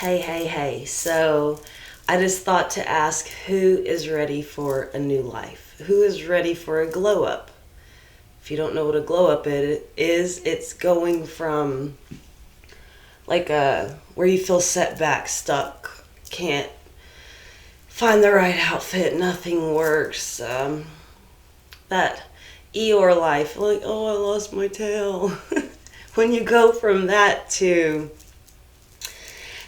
Hey. So I just thought to ask who is ready for a new life? Who is ready for a glow up? If you don't know what a glow up is, it's going from like where you feel set back, stuck, can't find the right outfit, nothing works. That Eeyore life, like, oh, I lost my tail. When you go from that to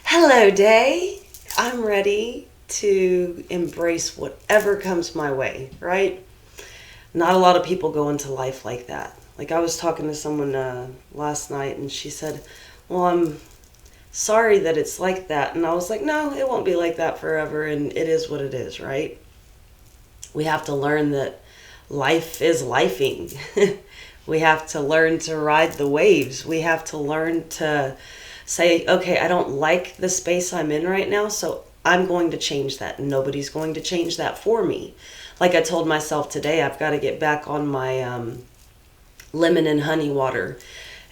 hello, day. I'm ready to embrace whatever comes my way, right? Not a lot of people go into life like that. Like, I was talking to someone last night, and she said, well, I'm sorry that it's like that. And I was like, no, it won't be like that forever, and it is what it is, right? We have to learn that life is lifing. We have to learn to ride the waves. We have to learn to say, okay, I don't like the space I'm in right now, so I'm going to change that. Nobody's going to change that for me. Like I told myself today, I've got to get back on my lemon and honey water.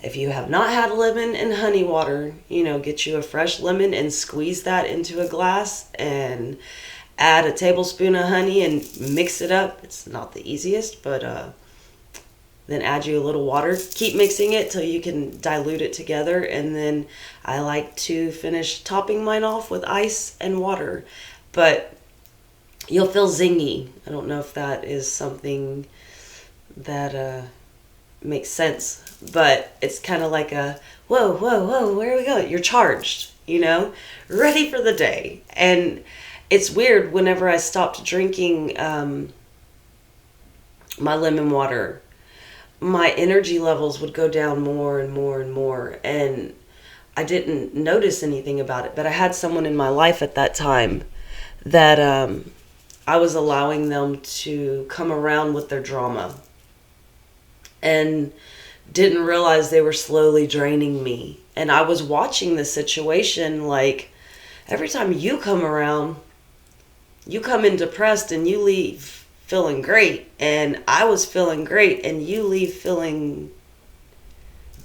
If you have not had lemon and honey water, get you a fresh lemon and squeeze that into a glass and add a tablespoon of honey and mix it up. It's not the easiest, but then add you a little water. Keep mixing it till you can dilute it together. And then I like to finish topping mine off with ice and water. But you'll feel zingy. I don't know if that is something that makes sense. But it's kind of like a, whoa, where are we going? You're charged, ready for the day. And it's weird, whenever I stopped drinking my lemon water, my energy levels would go down more and more and more, and I didn't notice anything about it. But I had someone in my life at that time that I was allowing them to come around with their drama, and didn't realize they were slowly draining me. And I was watching the situation, like, every time you come around, you come in depressed and you leave feeling great, and I was feeling great, and you leave feeling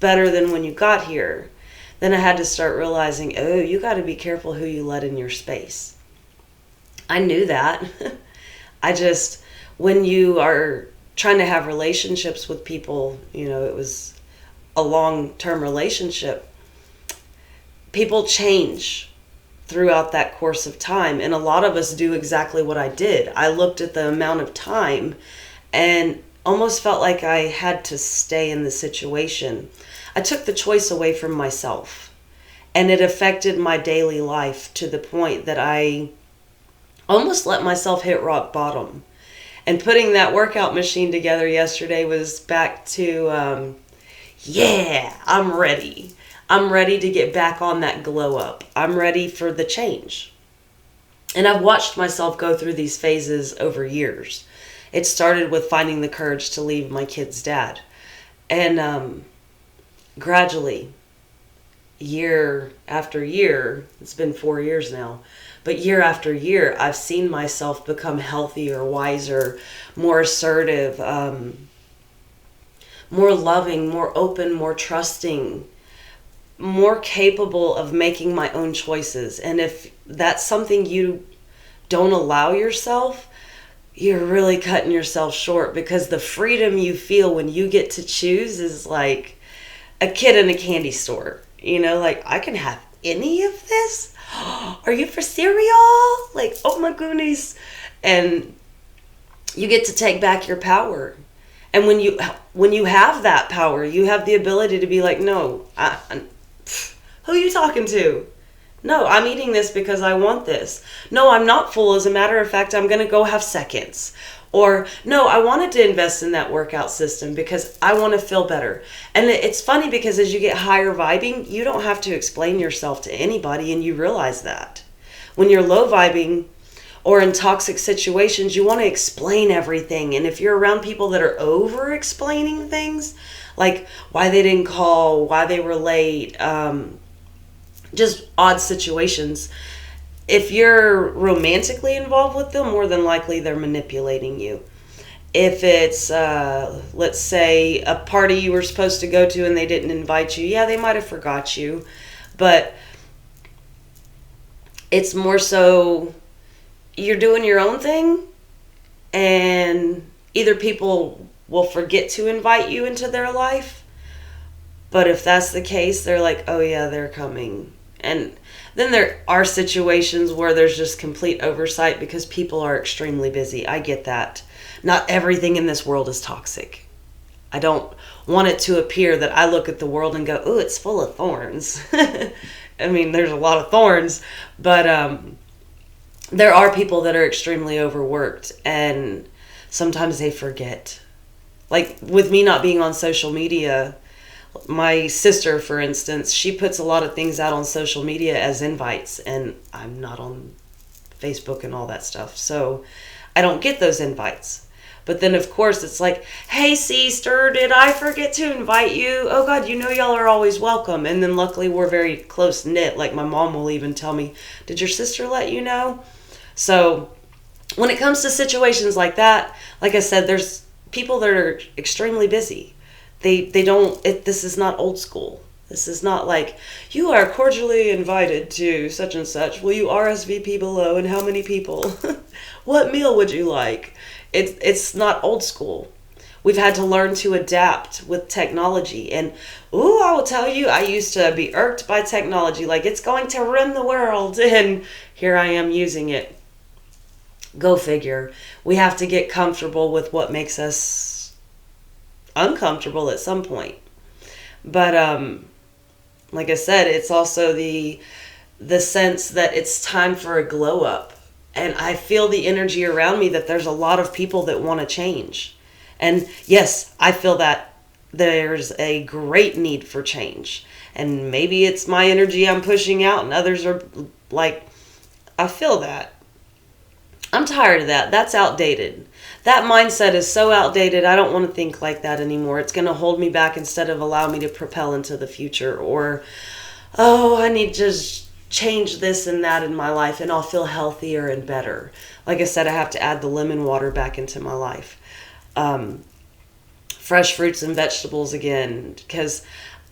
better than when you got here. Then I had to start realizing, oh, you got to be careful who you let in your space. I knew that. When you are trying to have relationships with people, it was a long-term relationship, people change throughout that course of time. And a lot of us do exactly what I did. I looked at the amount of time and almost felt like I had to stay in the situation. I took the choice away from myself, and it affected my daily life to the point that I almost let myself hit rock bottom. And putting that workout machine together yesterday was back to, I'm ready. I'm ready to get back on that glow up. I'm ready for the change. And I've watched myself go through these phases over years. It started with finding the courage to leave my kid's dad. And gradually, year after year, it's been 4 years now, but year after year, I've seen myself become healthier, wiser, more assertive, more loving, more open, more trusting, more capable of making my own choices. And if that's something you don't allow yourself, you're really cutting yourself short, because the freedom you feel when you get to choose is like a kid in a candy store. Like, I can have any of this? Are you for cereal? Like, oh my goodness. And you get to take back your power. And when you have that power, you have the ability to be like, no, who are you talking to? No, I'm eating this because I want this. No, I'm not full. As a matter of fact, I'm going to go have seconds. Or, no, I wanted to invest in that workout system because I want to feel better. And it's funny, because as you get higher vibing, you don't have to explain yourself to anybody, and you realize that. When you're low vibing or in toxic situations, you want to explain everything. And if you're around people that are over explaining things, like why they didn't call, why they were late, just odd situations, if you're romantically involved with them, more than likely they're manipulating you. If it's, let's say, a party you were supposed to go to and they didn't invite you, yeah, they might have forgot you. But It's more so you're doing your own thing, and either people will forget to invite you into their life, but if that's the case, they're like, oh yeah, they're coming. And then there are situations where there's just complete oversight because people are extremely busy. I get that. Not everything in this world is toxic. I don't want it to appear that I look at the world and go, oh, it's full of thorns. I mean, there's a lot of thorns, but there are people that are extremely overworked, and sometimes they forget. Like with me not being on social media, my sister, for instance, she puts a lot of things out on social media as invites, and I'm not on Facebook and all that stuff, so I don't get those invites. But then, of course, it's like, hey, sister, did I forget to invite you? Oh, God, you know y'all are always welcome. And then luckily we're very close-knit. Like my mom will even tell me, did your sister let you know? So when it comes to situations like that, like I said, there's people that are extremely busy. This is not old school. This is not like, you are cordially invited to such and such. Will you RSVP below, and how many people? What meal would you like? It's not old school. We've had to learn to adapt with technology. And, ooh, I will tell you, I used to be irked by technology. Like, it's going to ruin the world. And here I am using it. Go figure. We have to get comfortable with what makes us uncomfortable at some point. But, like I said, it's also the sense that it's time for a glow up. And I feel the energy around me that there's a lot of people that want to change. And yes, I feel that there's a great need for change. And maybe it's my energy I'm pushing out, and others are like, I feel that. I'm tired of that. That's outdated. That mindset is so outdated. I don't want to think like that anymore. It's going to hold me back instead of allow me to propel into the future. Or, oh, I need to change this and that in my life and I'll feel healthier and better. Like I said, I have to add the lemon water back into my life. Fresh fruits and vegetables again, because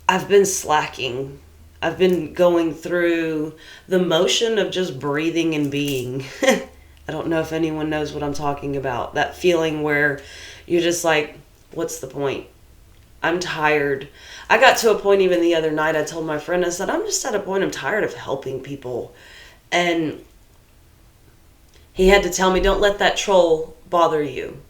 I've been slacking. I've been going through the motion of just breathing and being. I don't know if anyone knows what I'm talking about. That feeling where you're just like, what's the point? I'm tired. I got to a point even the other night, I told my friend, I said, I'm just at a point, I'm tired of helping people. And he had to tell me, don't let that troll bother you.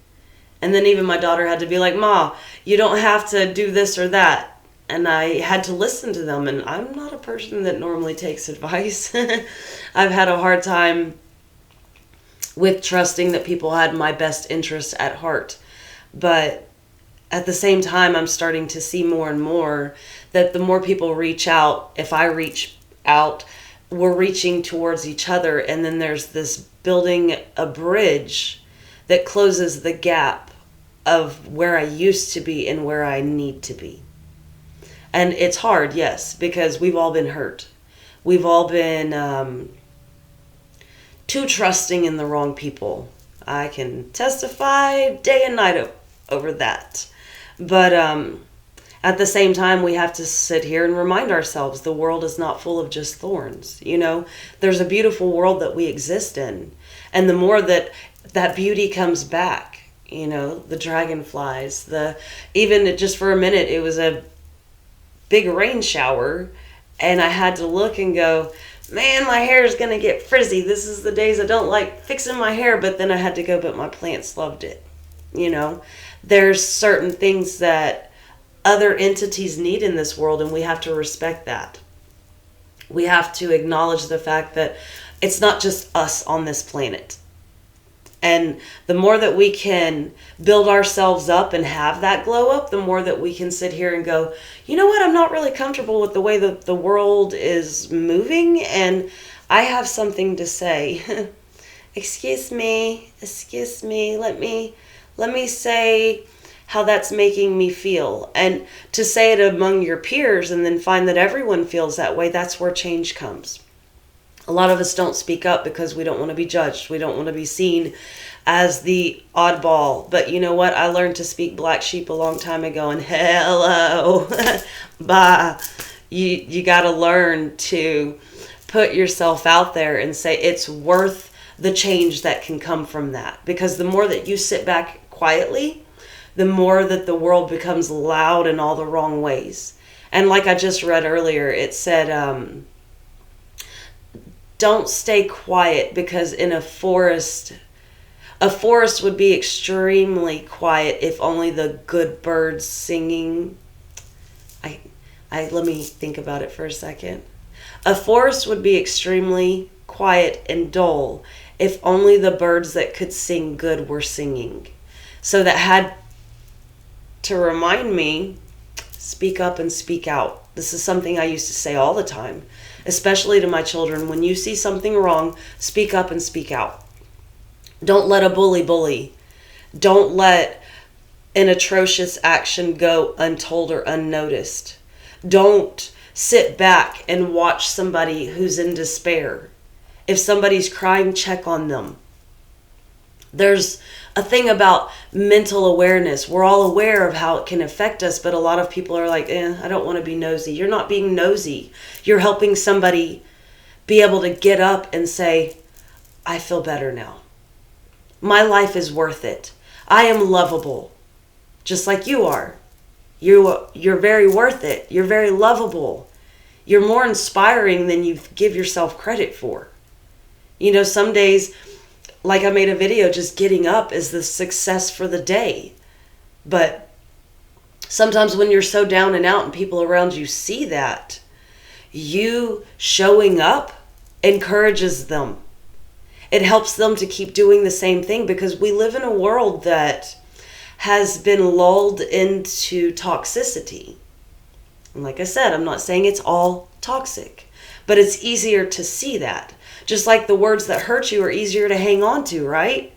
And then even my daughter had to be like, Ma, you don't have to do this or that. And I had to listen to them. And I'm not a person that normally takes advice. I've had a hard time with trusting that people had my best interests at heart. But at the same time, I'm starting to see more and more that the more people reach out, if I reach out, we're reaching towards each other. And then there's this building a bridge that closes the gap of where I used to be and where I need to be. And it's hard, yes, because we've all been hurt. We've all been too trusting in the wrong people. I can testify day and night over that. But at the same time, we have to sit here and remind ourselves the world is not full of just thorns. You know, there's a beautiful world that we exist in. And the more that beauty comes back, you know, the dragonflies, even just for a minute, it was a big rain shower. And I had to look and go, man, my hair is going to get frizzy. This is the days I don't like fixing my hair. But then I had to go, but my plants loved it. You know, there's certain things that other entities need in this world, and we have to respect that. We have to acknowledge the fact that it's not just us on this planet. And the more that we can build ourselves up and have that glow up, the more that we can sit here and go, you know what, I'm not really comfortable with the way that the world is moving, and I have something to say. Excuse me, let me say how that's making me feel. And to say it among your peers and then find that everyone feels that way, that's where change comes. A lot of us don't speak up because we don't want to be judged. We don't want to be seen as the oddball. But you know what? I learned to speak black sheep a long time ago, and hello, bye. You got to learn to put yourself out there and say it's worth the change that can come from that. Because the more that you sit back quietly, the more that the world becomes loud in all the wrong ways. And like I just read earlier, it said, don't stay quiet, because in a forest would be extremely quiet if only the good birds singing. Let me think about it for a second. A forest would be extremely quiet and dull if only the birds that could sing good were singing. So that had to remind me, speak up and speak out. This is something I used to say all the time, especially to my children. When you see something wrong, speak up and speak out. Don't let a bully. Don't let an atrocious action go untold or unnoticed. Don't sit back and watch somebody who's in despair. If somebody's crying, check on them. There's a thing about mental awareness. We're all aware of how it can affect us, but a lot of people are like, I don't want to be nosy. You're not being nosy. You're helping somebody be able to get up and say, I feel better now. My life is worth it. I am lovable, just like you are. You're very worth it. You're very lovable. You're more inspiring than you give yourself credit for. You know, some days, like I made a video, just getting up is the success for the day. But sometimes when you're so down and out and people around you see that, you showing up encourages them. It helps them to keep doing the same thing, because we live in a world that has been lulled into toxicity. And like I said, I'm not saying it's all toxic, but it's easier to see that. Just like the words that hurt you are easier to hang on to, right?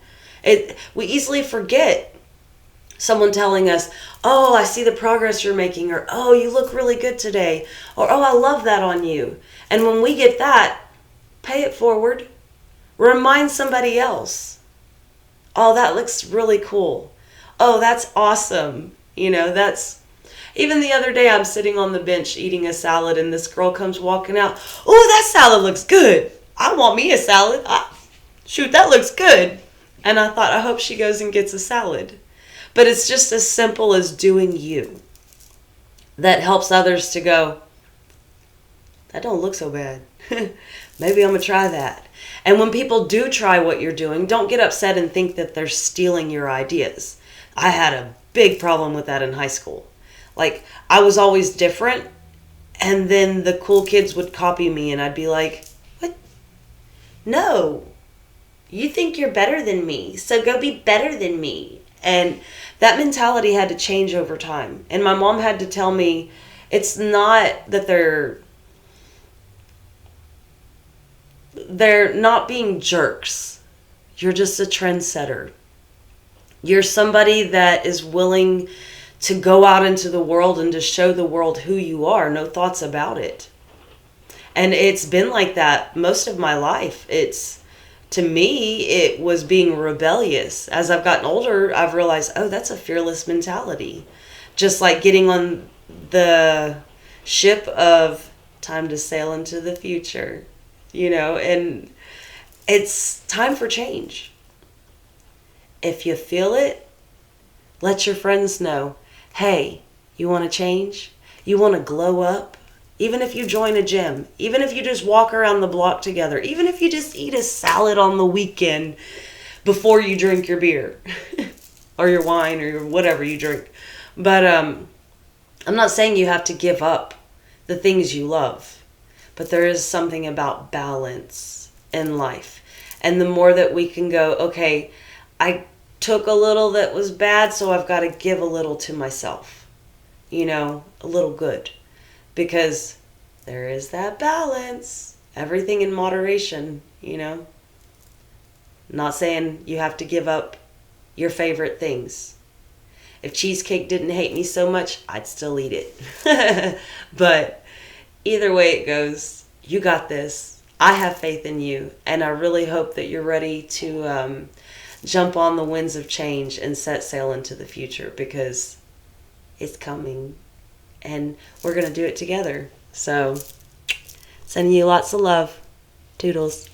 We easily forget someone telling us, oh, I see the progress you're making, or oh, you look really good today, or oh, I love that on you. And when we get that, pay it forward. Remind somebody else. Oh, that looks really cool. Oh, that's awesome. You know, that's... Even the other day, I'm sitting on the bench eating a salad, and this girl comes walking out. Oh, that salad looks good. I want me a salad. Shoot, that looks good. And I thought, I hope she goes and gets a salad. But it's just as simple as doing you. That helps others to go, that don't look so bad. Maybe I'm going to try that. And when people do try what you're doing, don't get upset and think that they're stealing your ideas. I had a big problem with that in high school. Like, I was always different, and then the cool kids would copy me, and I'd be like, what? No. You think you're better than me, so go be better than me. And that mentality had to change over time. And my mom had to tell me, it's not that they're not being jerks. You're just a trendsetter. You're somebody that is willing to go out into the world and to show the world who you are. No thoughts about it. And it's been like that most of my life. To me, it was being rebellious. As I've gotten older, I've realized, oh, that's a fearless mentality. Just like getting on the ship of time to sail into the future. You know, and it's time for change. If you feel it, let your friends know. Hey, you want to change? You want to glow up? Even if you join a gym, even if you just walk around the block together, even if you just eat a salad on the weekend before you drink your beer or your wine or whatever you drink. But I'm not saying you have to give up the things you love. But there is something about balance in life. And the more that we can go, okay, I took a little that was bad, so I've got to give a little to myself. You know, a little good. Because there is that balance. Everything in moderation, you know. Not saying you have to give up your favorite things. If cheesecake didn't hate me so much, I'd still eat it. But either way it goes, you got this. I have faith in you, and I really hope that you're ready to jump on the winds of change and set sail into the future, because it's coming, and we're going to do it together. So, sending you lots of love. Toodles.